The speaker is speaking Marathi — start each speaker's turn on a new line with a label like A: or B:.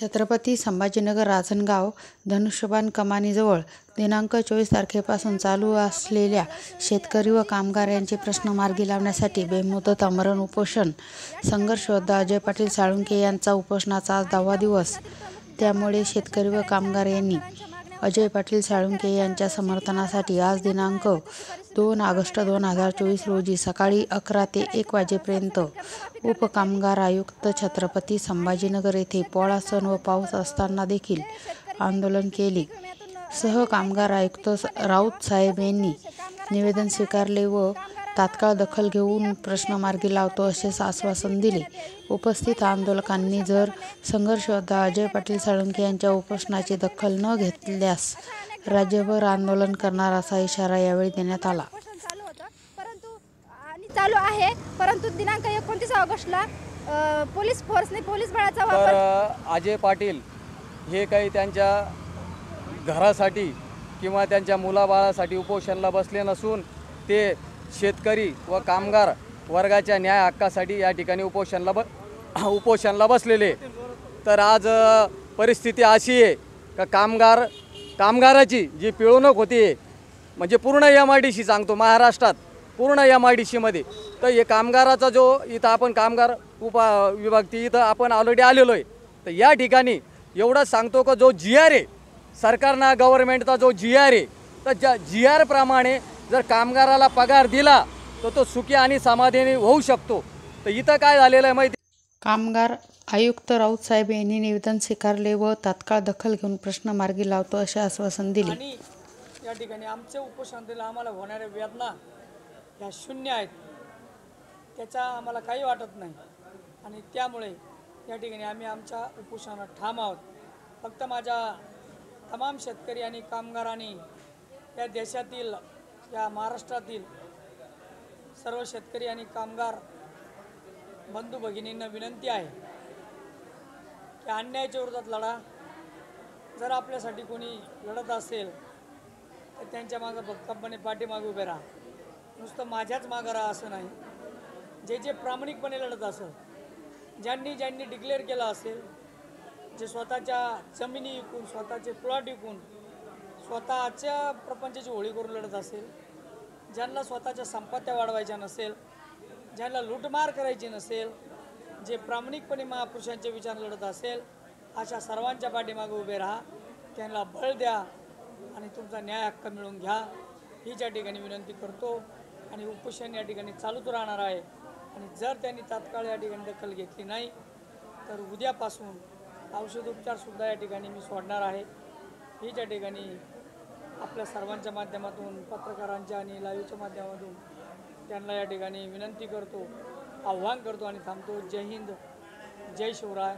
A: छत्रपती संभाजीनगर रांजणगाव धनुष्यबाण कमानीजवळ दिनांक 24 तारखेपासून चालू असलेल्या शेतकरी व कामगार यांचे प्रश्न मार्गी लावण्यासाठी बेमुदत आमरण उपोषण. संघर्ष योद्धा अजय पाटील साळुंखे यांचा उपोषणाचा आज 10वा दिवस. त्यामुळे शेतकरी व कामगार यांनी अजय पाटील साळुंखे यांच्या समर्थनासाठी आज दिनांक 2 ऑगस्ट 2024 रोजी सकाळी 11 ते 1 वाजेपर्यंत उपकामगार आयुक्त छत्रपती संभाजीनगर येथे पोळा सण व पाऊस असताना देखील आंदोलन केले. सह कामगार आयुक्त राऊत साहेब यांनी निवेदन स्वीकारले व तात्काळ दखल घेऊन प्रश्न मार्गी लावतो असे आश्वासन दिले. उपस्थित आंदोलकांनी जर संघर्ष योद्धा अजय पाटील साळुंखे यांच्या उपोषणाची दखल न घेतल्यास राज्यभर आंदोलन करणार असा इशारा यावेळी देण्यात आला.
B: चालू आहे, परंतु दिनांक 29 ऑगस्टला पोलीस फोर्सने पोलीस बळाचा वापर
C: अजय पाटील हे काही त्यांच्या घरासाठी किंवा त्यांच्या मुलाबाळासाठी उपोषणाला बसले नसून ते शेतकरी व कामगार वर्गाच्या न्याय हक्कासाठी या ठिकाणी उपोषणाला बसलेले. तर आज परिस्थिती अशी आहे का कामगाराची जी पिळवणूक होती, म्हणजे पूर्ण MIDC सांगतो महाराष्ट्रात पूर्ण MIDCमध्ये, तर हे कामगाराचा जो इथं आपण कामगार विभागती इथं आपण ऑलरेडी आलेलो आहे. तर या ठिकाणी एवढंच सांगतो का जो GR आहे सरकारना गव्हर्नमेंटचा जो GR आहे, तर GR प्रमाणे जर कामगाराला पगार दिला तर तो सुखी आणि समाधानी होऊ शकतो. तर इथं काय झालेलं आहे माहिती,
A: कामगार आयुक्त राऊत साहेब यांनी निवेदन स्वीकारले व तात्काळ दखल घेऊन प्रश्न मार्गी लावतो असे आश्वासन दिले.
D: आणि या ठिकाणी आमचे उपोषणाला आम्हाला होणाऱ्या वेदना ह्या शून्य आहेत, त्याचा आम्हाला काही वाटत नाही आणि त्यामुळे या ठिकाणी आम्ही आमच्या उपोषणाला ठाम आहोत. फक्त माझ्या तमाम शेतकरी आणि कामगारांनी या देशातील या महाराष्ट्रातील सर्व शेतकरी आणि कामगार बंधू भगिनींना विनंती आहे की अन्यायाच्या विरोधात लढा. जर आपल्यासाठी कोणी लढत असेल तर त्यांच्या मागं भक्कमपणे पाठीमागे उभे राहा. नुसतं माझ्याच मागं राहा असं नाही. जे प्रामाणिकपणे लढत असेल, ज्यांनी डिक्लेअर केलं असेल, जे स्वतःच्या जमिनी विकून स्वतःचे प्लॉट विकून स्वतःच्या प्रपंचाची होळी करून लढत असेल, ज्यांना स्वतःच्या संपत्त्या वाढवायच्या नसेल, ज्यांना लूटमार करायची नसेल, जे प्रामाणिकपणे महापुरुषांच्या विचार लढत असेल, अशा सर्वांच्या पाठीमागे उभे राहा. त्यांना बळ द्या आणि तुमचा न्याय हक्क मिळवून घ्या हीच या ठिकाणी विनंती करतो. आणि उपोषण या ठिकाणी चालूच राहणार आहे. आणि जर त्यांनी तात्काळ या ठिकाणी दखल घेतली नाही तर उद्यापासून औषधोपचारसुद्धा या ठिकाणी मी सोडणार आहे. हीच या ठिकाणी आपल्या सर्वांच्या माध्यमातून, पत्रकारांच्या आणि लाईव्हच्या माध्यमातून त्यांना या ठिकाणी विनंती करतो, आव्हान करतो आणि थांबतो. जय हिंद, जय शिवराय.